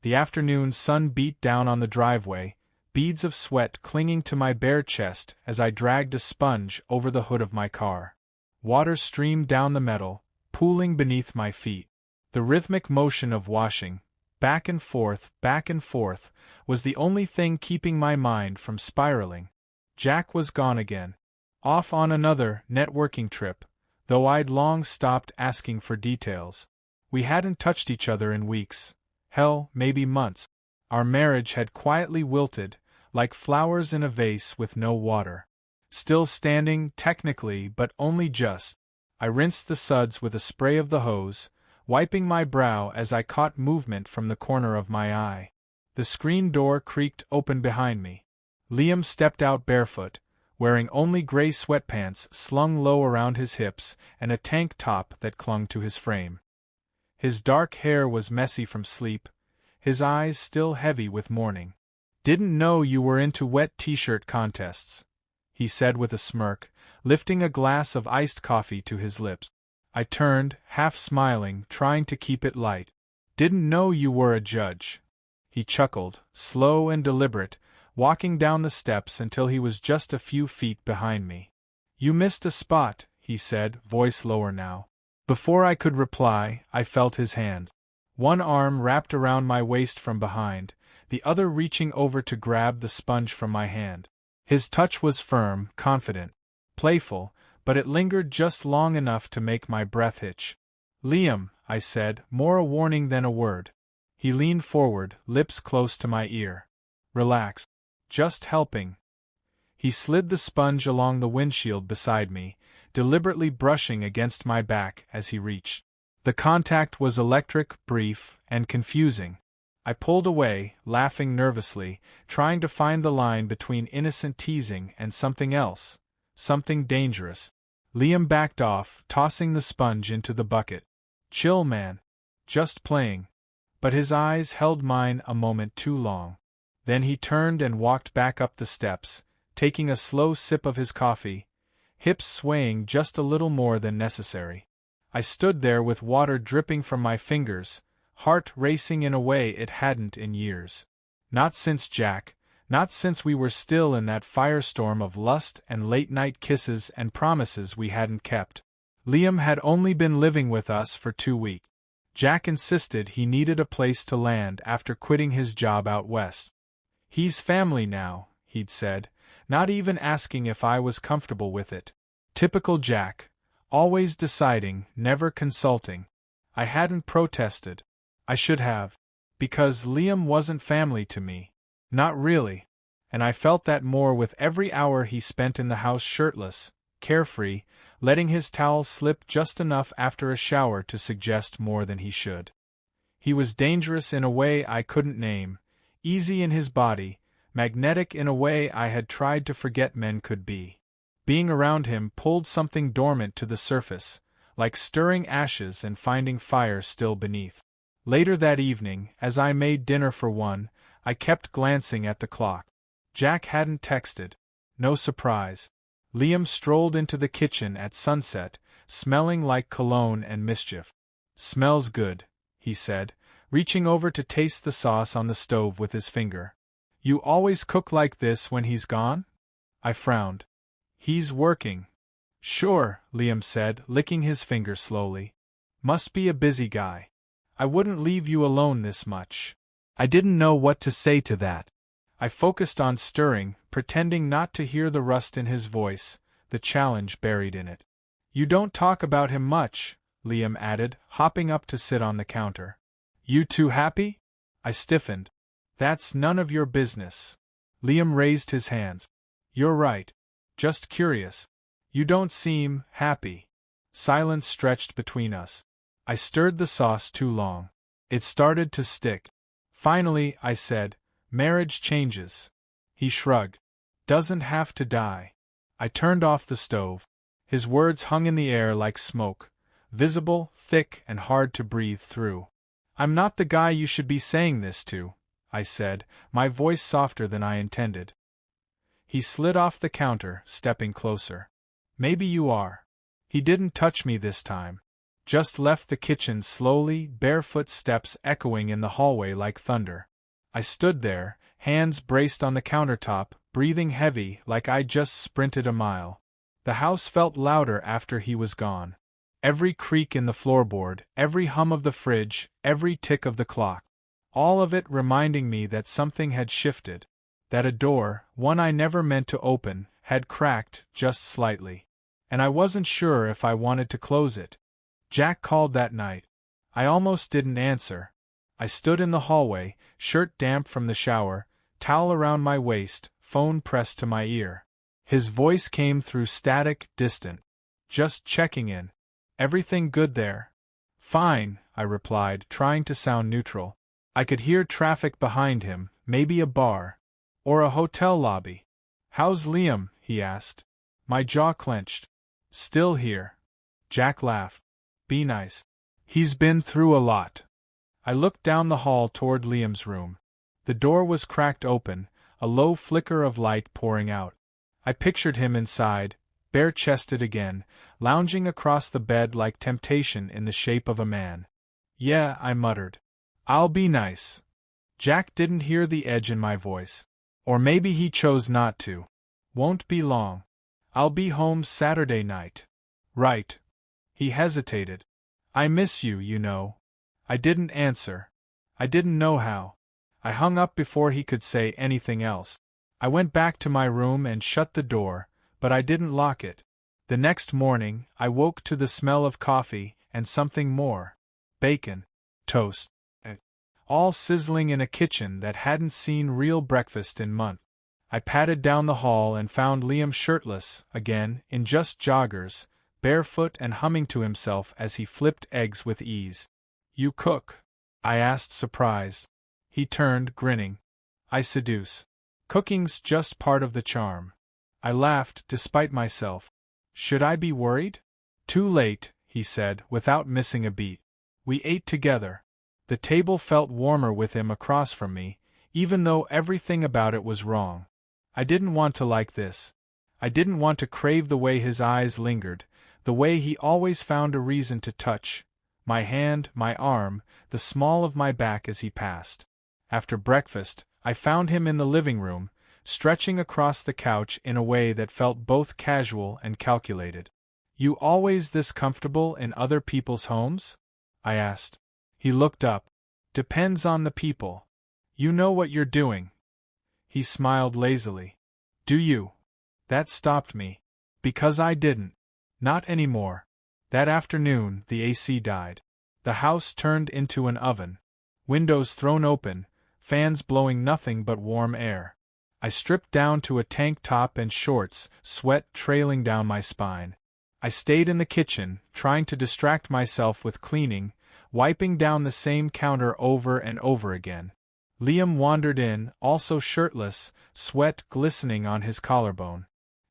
The afternoon sun beat down on the driveway, beads of sweat clinging to my bare chest as I dragged a sponge over the hood of my car. Water streamed down the metal, pooling beneath my feet. The rhythmic motion of washing, back and forth, was the only thing keeping my mind from spiraling. Jack was gone again. Off on another networking trip, though I'd long stopped asking for details. We hadn't touched each other in weeks. Hell, maybe months. Our marriage had quietly wilted, like flowers in a vase with no water. Still standing, technically, but only just. I rinsed the suds with a spray of the hose, wiping my brow as I caught movement from the corner of my eye. The screen door creaked open behind me. Liam stepped out barefoot, wearing only gray sweatpants slung low around his hips and a tank top that clung to his frame. His dark hair was messy from sleep, his eyes still heavy with mourning. "Didn't know you were into wet t-shirt contests," he said with a smirk, lifting a glass of iced coffee to his lips. I turned, half smiling, trying to keep it light. "Didn't know you were a judge." He chuckled, slow and deliberate, walking down the steps until he was just a few feet behind me. "You missed a spot," he said, voice lower now. Before I could reply, I felt his hand. One arm wrapped around my waist from behind, the other reaching over to grab the sponge from my hand. His touch was firm, confident, playful, but it lingered just long enough to make my breath hitch. "Liam," I said, more a warning than a word. He leaned forward, lips close to my ear. "Relax. Just helping." He slid the sponge along the windshield beside me, deliberately brushing against my back as he reached. The contact was electric, brief, and confusing. I pulled away, laughing nervously, trying to find the line between innocent teasing and something else, something dangerous. Liam backed off, tossing the sponge into the bucket. "Chill, man. Just playing." But his eyes held mine a moment too long. Then he turned and walked back up the steps, taking a slow sip of his coffee, hips swaying just a little more than necessary. I stood there with water dripping from my fingers, heart racing in a way it hadn't in years. Not since Jack, not since we were still in that firestorm of lust and late-night kisses and promises we hadn't kept. Liam had only been living with us for 2 weeks. Jack insisted he needed a place to land after quitting his job out west. "He's family now," he'd said, not even asking if I was comfortable with it. Typical Jack, always deciding, never consulting. I hadn't protested. I should have. Because Liam wasn't family to me. Not really. And I felt that more with every hour he spent in the house shirtless, carefree, letting his towel slip just enough after a shower to suggest more than he should. He was dangerous in a way I couldn't name, easy in his body, magnetic in a way I had tried to forget men could be. Being around him pulled something dormant to the surface, like stirring ashes and finding fire still beneath. Later that evening, as I made dinner for one, I kept glancing at the clock. Jack hadn't texted. No surprise. Liam strolled into the kitchen at sunset, smelling like cologne and mischief. "Smells good," he said, reaching over to taste the sauce on the stove with his finger. "You always cook like this when he's gone?" I frowned. "He's working." "Sure," Liam said, licking his finger slowly. "Must be a busy guy. I wouldn't leave you alone this much." I didn't know what to say to that. I focused on stirring, pretending not to hear the rust in his voice, the challenge buried in it. "You don't talk about him much," Liam added, hopping up to sit on the counter. "You too happy?" I stiffened. "That's none of your business." Liam raised his hands. "You're right. Just curious. You don't seem happy." Silence stretched between us. I stirred the sauce too long. It started to stick. Finally, I said, "Marriage changes." He shrugged. "Doesn't have to die." I turned off the stove. His words hung in the air like smoke, visible, thick, and hard to breathe through. "I'm not the guy you should be saying this to," I said, my voice softer than I intended. He slid off the counter, stepping closer. "Maybe you are." He didn't touch me this time. Just left the kitchen slowly, barefoot steps echoing in the hallway like thunder. I stood there, hands braced on the countertop, breathing heavy like I'd just sprinted a mile. The house felt louder after he was gone. Every creak in the floorboard, every hum of the fridge, every tick of the clock. All of it reminding me that something had shifted. That a door, one I never meant to open, had cracked just slightly. And I wasn't sure if I wanted to close it. Jack called that night. I almost didn't answer. I stood in the hallway, shirt damp from the shower, towel around my waist, phone pressed to my ear. His voice came through static, distant. Just checking in. Everything good there? Fine, I replied, trying to sound neutral. I could hear traffic behind him, maybe a bar. Or a hotel lobby. How's Liam? He asked. My jaw clenched. Still here. Jack laughed. Be nice. He's been through a lot. I looked down the hall toward Liam's room. The door was cracked open, a low flicker of light pouring out. I pictured him inside, bare-chested again, lounging across the bed like temptation in the shape of a man. Yeah, I muttered. I'll be nice. Jack didn't hear the edge in my voice. Or maybe he chose not to. Won't be long. I'll be home Saturday night. Right. He hesitated. I miss you, you know. I didn't answer. I didn't know how. I hung up before he could say anything else. I went back to my room and shut the door, but I didn't lock it. The next morning, I woke to the smell of coffee and something more. Bacon. Toast. All sizzling in a kitchen that hadn't seen real breakfast in months. I padded down the hall and found Liam shirtless, again, in just joggers, barefoot and humming to himself as he flipped eggs with ease. You cook? I asked, surprised. He turned, grinning. I seduce. Cooking's just part of the charm. I laughed, despite myself. Should I be worried? Too late, he said, without missing a beat. We ate together. The table felt warmer with him across from me, even though everything about it was wrong. I didn't want to like this. I didn't want to crave the way his eyes lingered, the way he always found a reason to touch my hand, my arm, the small of my back as he passed. After breakfast, I found him in the living room, stretching across the couch in a way that felt both casual and calculated. You always this comfortable in other people's homes? I asked. He looked up. Depends on the people. You know what you're doing. He smiled lazily. Do you? That stopped me. Because I didn't. Not anymore. That afternoon, the AC died. The house turned into an oven. Windows thrown open, fans blowing nothing but warm air. I stripped down to a tank top and shorts, sweat trailing down my spine. I stayed in the kitchen, trying to distract myself with cleaning, wiping down the same counter over and over again. Liam wandered in, also shirtless, sweat glistening on his collarbone.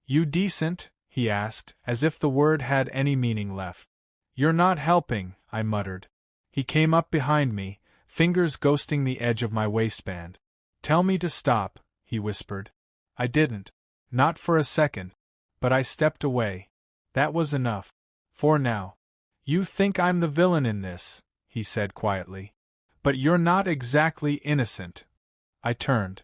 You decent? He asked, as if the word had any meaning left. You're not helping, I muttered. He came up behind me, fingers ghosting the edge of my waistband. Tell me to stop, he whispered. I didn't. Not for a second. But I stepped away. That was enough. For now. You think I'm the villain in this, he said quietly. But you're not exactly innocent. I turned.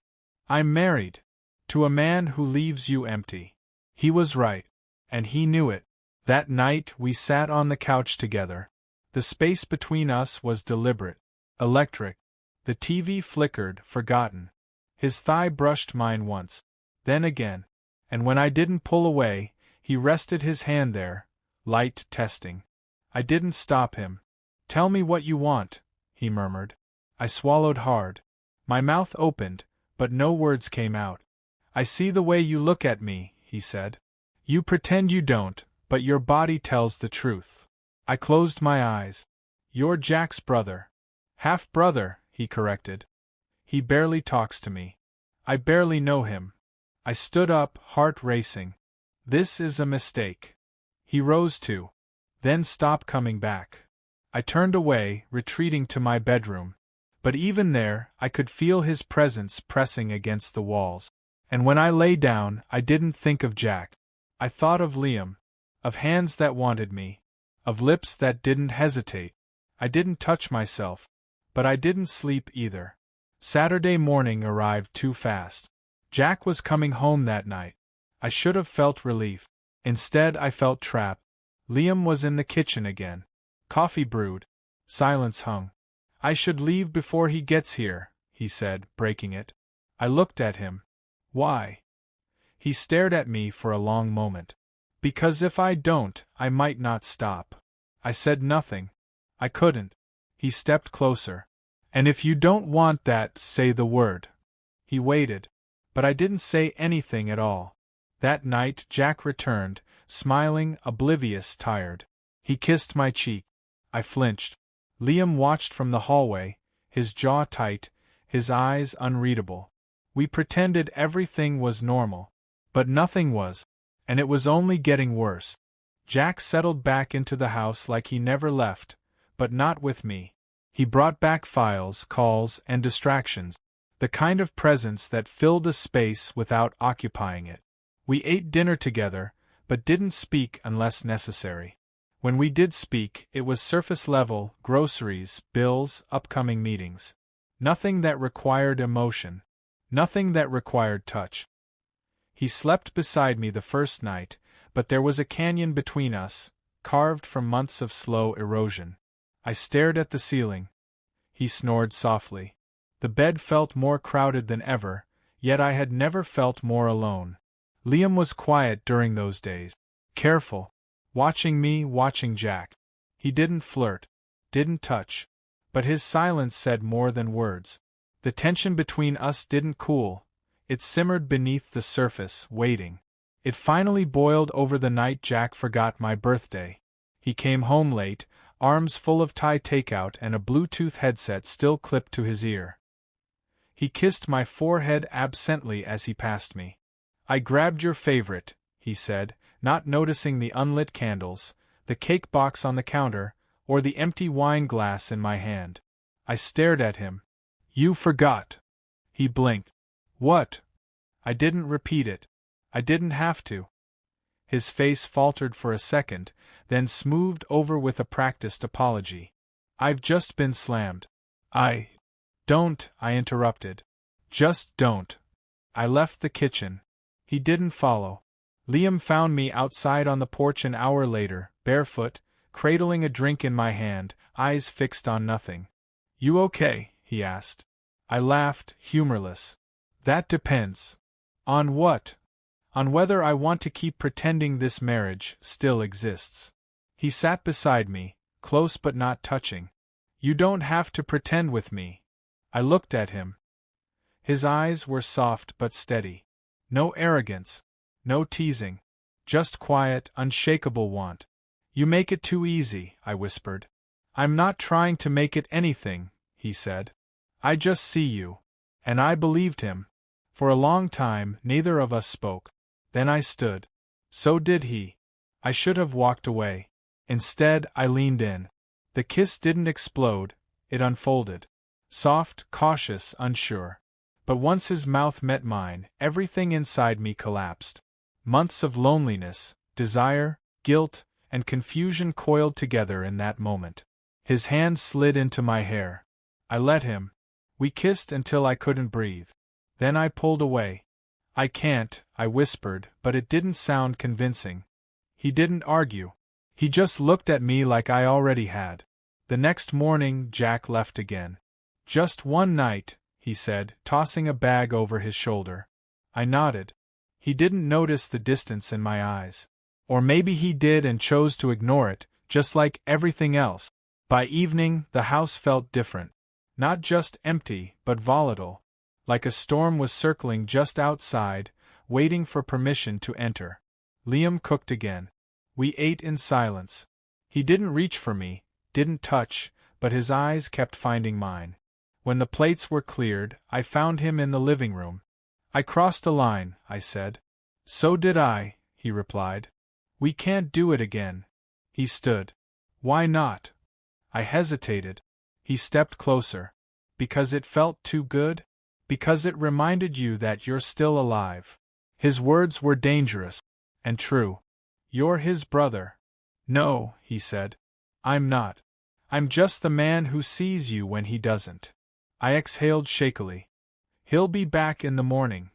I'm married. To a man who leaves you empty. He was right. And he knew it. That night we sat on the couch together. The space between us was deliberate. Electric. The TV flickered, forgotten. His thigh brushed mine once. Then again. And when I didn't pull away, he rested his hand there, light testing. I didn't stop him. Tell me what you want, he murmured. I swallowed hard. My mouth opened, but no words came out. I see the way you look at me, he said. You pretend you don't, but your body tells the truth. I closed my eyes. You're Jack's brother. Half-brother, he corrected. He barely talks to me. I barely know him. I stood up, heart racing. This is a mistake. He rose too. Then stopped coming back. I turned away, retreating to my bedroom. But even there, I could feel his presence pressing against the walls. And when I lay down, I didn't think of Jack. I thought of Liam. Of hands that wanted me. of lips that didn't hesitate. I didn't touch myself, but I didn't sleep either. Saturday morning arrived too fast. Jack was coming home that night. I should have felt relief. Instead, I felt trapped. Liam was in the kitchen again. Coffee brewed. Silence hung. I should leave before he gets here, he said, breaking it. I looked at him. Why? He stared at me for a long moment. Because if I don't, I might not stop. I said nothing. I couldn't. He stepped closer. And if you don't want that, say the word. He waited. But I didn't say anything at all. That night Jack returned, smiling, oblivious, tired. He kissed my cheek. I flinched. Liam watched from the hallway, his jaw tight, his eyes unreadable. We pretended everything was normal. But nothing was. And it was only getting worse. Jack settled back into the house like he never left, but not with me. He brought back files, calls, and distractions. The kind of presence that filled a space without occupying it. We ate dinner together, but didn't speak unless necessary. When we did speak, it was surface level, groceries, bills, upcoming meetings. Nothing that required emotion. Nothing that required touch. He slept beside me the first night, but there was a canyon between us, carved from months of slow erosion. I stared at the ceiling. He snored softly. The bed felt more crowded than ever, yet I had never felt more alone. Liam was quiet during those days. Careful. Watching me, watching Jack. He didn't flirt. Didn't touch. But his silence said more than words. The tension between us didn't cool. It simmered beneath the surface, waiting. It finally boiled over the night Jack forgot my birthday. He came home late, arms full of Thai takeout and a Bluetooth headset still clipped to his ear. He kissed my forehead absently as he passed me. I grabbed your favorite, he said, not noticing the unlit candles, the cake box on the counter, or the empty wine glass in my hand. I stared at him. You forgot. He blinked. What? I didn't repeat it. I didn't have to. His face faltered for a second, then smoothed over with a practiced apology. I've just been slammed. Don't, I interrupted. Just don't. I left the kitchen. He didn't follow. Liam found me outside on the porch an hour later, barefoot, cradling a drink in my hand, eyes fixed on nothing. You okay? He asked. I laughed, humorless. That depends. On what? On whether I want to keep pretending this marriage still exists. He sat beside me, close but not touching. You don't have to pretend with me. I looked at him. His eyes were soft but steady. No arrogance. No teasing. Just quiet, unshakable want. You make it too easy, I whispered. I'm not trying to make it anything, he said. I just see you. And I believed him. For a long time, neither of us spoke. Then I stood. So did he. I should have walked away. Instead, I leaned in. The kiss didn't explode, it unfolded. Soft, cautious, unsure. But once his mouth met mine, everything inside me collapsed. Months of loneliness, desire, guilt, and confusion coiled together in that moment. His hand slid into my hair. I let him. We kissed until I couldn't breathe. Then I pulled away. I can't, I whispered, but it didn't sound convincing. He didn't argue. He just looked at me like I already had. The next morning, Jack left again. Just one night, he said, tossing a bag over his shoulder. I nodded. He didn't notice the distance in my eyes. Or maybe he did and chose to ignore it, just like everything else. By evening, the house felt different. Not just empty, but volatile. Like a storm was circling just outside, waiting for permission to enter. Liam cooked again. We ate in silence. He didn't reach for me, didn't touch, but his eyes kept finding mine. When the plates were cleared, I found him in the living room. I crossed a line, I said. So did I, he replied. We can't do it again. He stood. Why not? I hesitated. He stepped closer. Because it felt too good? Because it reminded you that you're still alive. His words were dangerous. And true. You're his brother. No, he said. I'm not. I'm just the man who sees you when he doesn't. I exhaled shakily. He'll be back in the morning.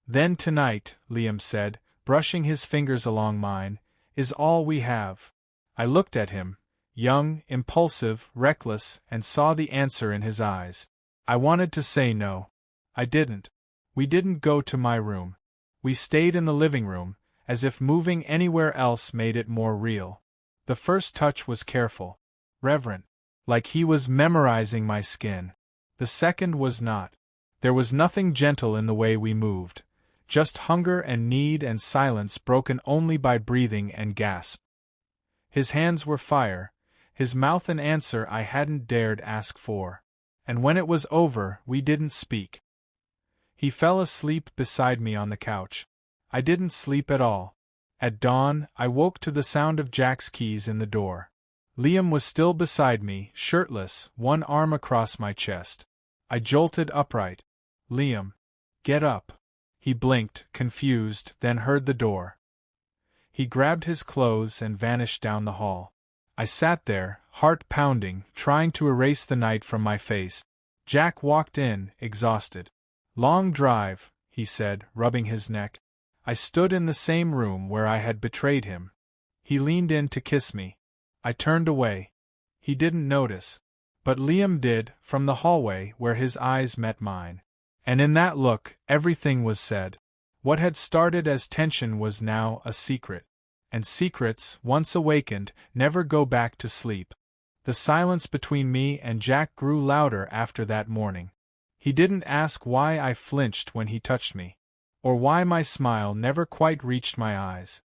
Then tonight, Liam said, brushing his fingers along mine, is all we have. I looked at him, young, impulsive, reckless, and saw the answer in his eyes. I wanted to say no. I didn't. We didn't go to my room. We stayed in the living room, as if moving anywhere else made it more real. The first touch was careful, reverent, like he was memorizing my skin. The second was not. There was nothing gentle in the way we moved, just hunger and need and silence broken only by breathing and gasp. His hands were fire, his mouth an answer I hadn't dared ask for. And when it was over, we didn't speak. He fell asleep beside me on the couch. I didn't sleep at all. At dawn, I woke to the sound of Jack's keys in the door. Liam was still beside me, shirtless, one arm across my chest. I jolted upright. Liam, get up. He blinked, confused, then heard the door. He grabbed his clothes and vanished down the hall. I sat there, heart pounding, trying to erase the night from my face. Jack walked in, exhausted. Long drive, he said, rubbing his neck. I stood in the same room where I had betrayed him. He leaned in to kiss me. I turned away. He didn't notice. But Liam did, from the hallway where his eyes met mine. And in that look, everything was said. What had started as tension was now a secret. And secrets, once awakened, never go back to sleep. The silence between me and Jack grew louder after that morning. He didn't ask why I flinched when he touched me, or why my smile never quite reached my eyes.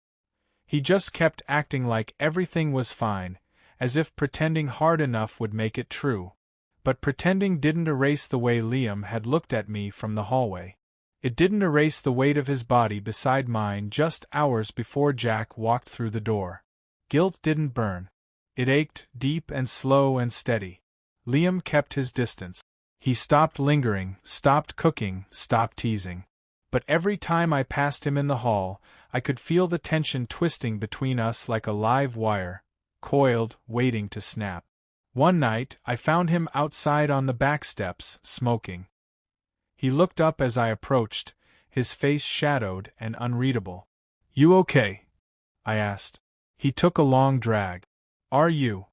He just kept acting like everything was fine, as if pretending hard enough would make it true. But pretending didn't erase the way Liam had looked at me from the hallway. It didn't erase the weight of his body beside mine just hours before Jack walked through the door. Guilt didn't burn. It ached, deep and slow and steady. Liam kept his distance. He stopped lingering, stopped cooking, stopped teasing. But every time I passed him in the hall, I could feel the tension twisting between us like a live wire, coiled, waiting to snap. One night, I found him outside on the back steps, smoking. He looked up as I approached, his face shadowed and unreadable. "You okay?" I asked. He took a long drag. "Are you?"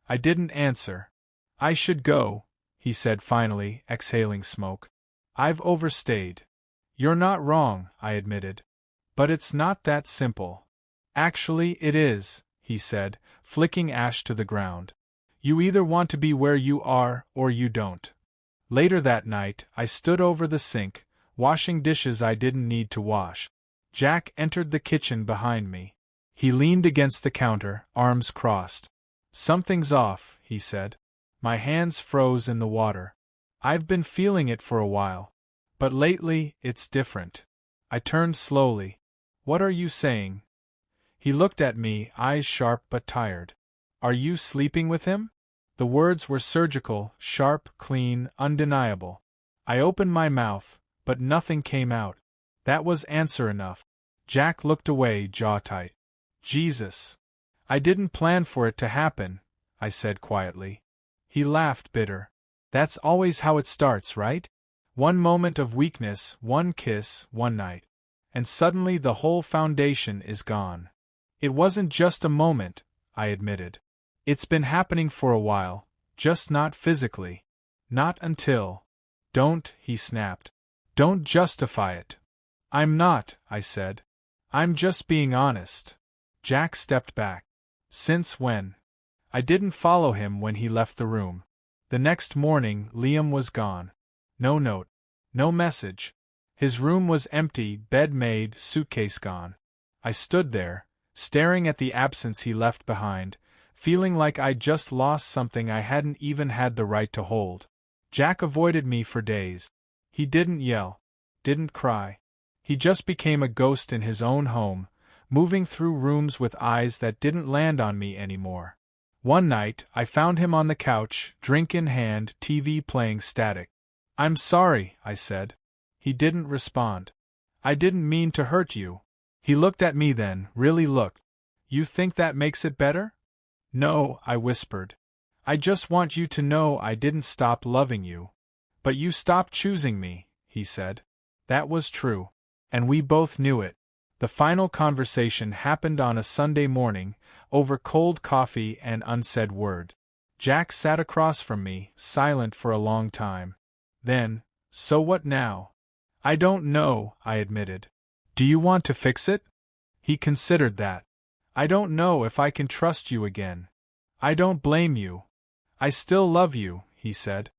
I didn't answer. "I should go," he said finally, exhaling smoke. "I've overstayed." "You're not wrong," I admitted. "But it's not that simple." "Actually, it is," he said, flicking ash to the ground. "You either want to be where you are, or you don't." Later that night, I stood over the sink, washing dishes I didn't need to wash. Jack entered the kitchen behind me. He leaned against the counter, arms crossed. "Something's off," he said. My hands froze in the water. "I've been feeling it for a while. But lately, it's different." I turned slowly. "What are you saying?" He looked at me, eyes sharp but tired. "Are you sleeping with him?" The words were surgical, sharp, clean, undeniable. I opened my mouth, but nothing came out. That was answer enough. Jack looked away, jaw tight. "Jesus. I didn't plan for it to happen," I said quietly. He laughed, bitter. "That's always how it starts, right? One moment of weakness, one kiss, one night. And suddenly the whole foundation is gone." "It wasn't just a moment," I admitted. "It's been happening for a while, just not physically. Not until—" "Don't," he snapped. "Don't justify it." "I'm not," I said. "I'm just being honest." Jack stepped back. "Since when?" I didn't follow him when he left the room. The next morning, Liam was gone. No note. No message. His room was empty, bed made, suitcase gone. I stood there, staring at the absence he left behind, feeling like I'd just lost something I hadn't even had the right to hold. Jack avoided me for days. He didn't yell. Didn't cry. He just became a ghost in his own home, moving through rooms with eyes that didn't land on me anymore. One night, I found him on the couch, drink in hand, TV playing static. "I'm sorry," I said. He didn't respond. "I didn't mean to hurt you." He looked at me then, really looked. You think that makes it better? No, I whispered. I just want you to know I didn't stop loving you. But you stopped choosing me, he said. That was true. And we both knew it. The final conversation happened on a Sunday morning, over cold coffee and unsaid word. Jack sat across from me, silent for a long time. Then, so what now? I don't know, I admitted. Do you want to fix it? He considered that. I don't know if I can trust you again. I don't blame you. I still love you, he said.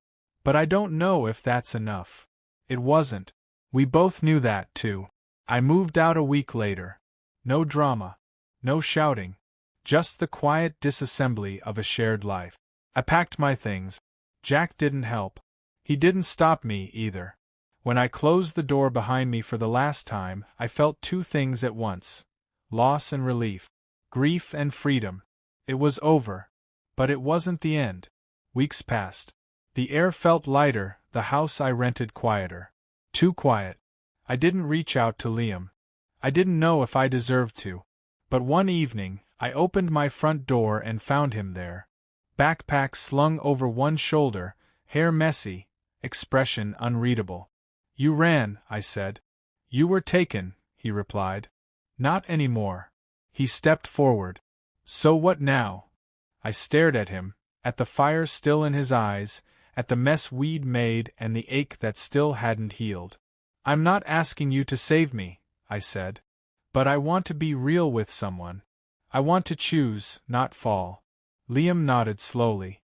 But I don't know if that's enough. It wasn't. We both knew that, too. I moved out a week later. No drama. No shouting. Just the quiet disassembly of a shared life. I packed my things. Jack didn't help. He didn't stop me, either. When I closed the door behind me for the last time, I felt two things at once. Loss and relief. Grief and freedom. It was over. But it wasn't the end. Weeks passed. The air felt lighter, the house I rented quieter. Too quiet. I didn't reach out to Liam. I didn't know if I deserved to. But one evening, I opened my front door and found him there. Backpack slung over one shoulder, hair messy, expression unreadable. You ran, I said. You were taken, he replied. Not anymore. He stepped forward. So what now? I stared at him, at the fire still in his eyes, at the mess we'd made and the ache that still hadn't healed. I'm not asking you to save me, I said. But I want to be real with someone. I want to choose, not fall. Liam nodded slowly.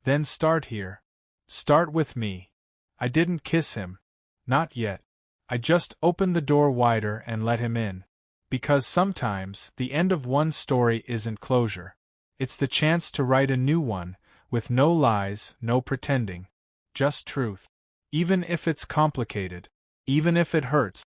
Then start here. Start with me. I didn't kiss him. Not yet. I just opened the door wider and let him in. Because sometimes, the end of one story isn't closure. It's the chance to write a new one, with no lies, no pretending. Just truth. Even if it's complicated. Even if it hurts.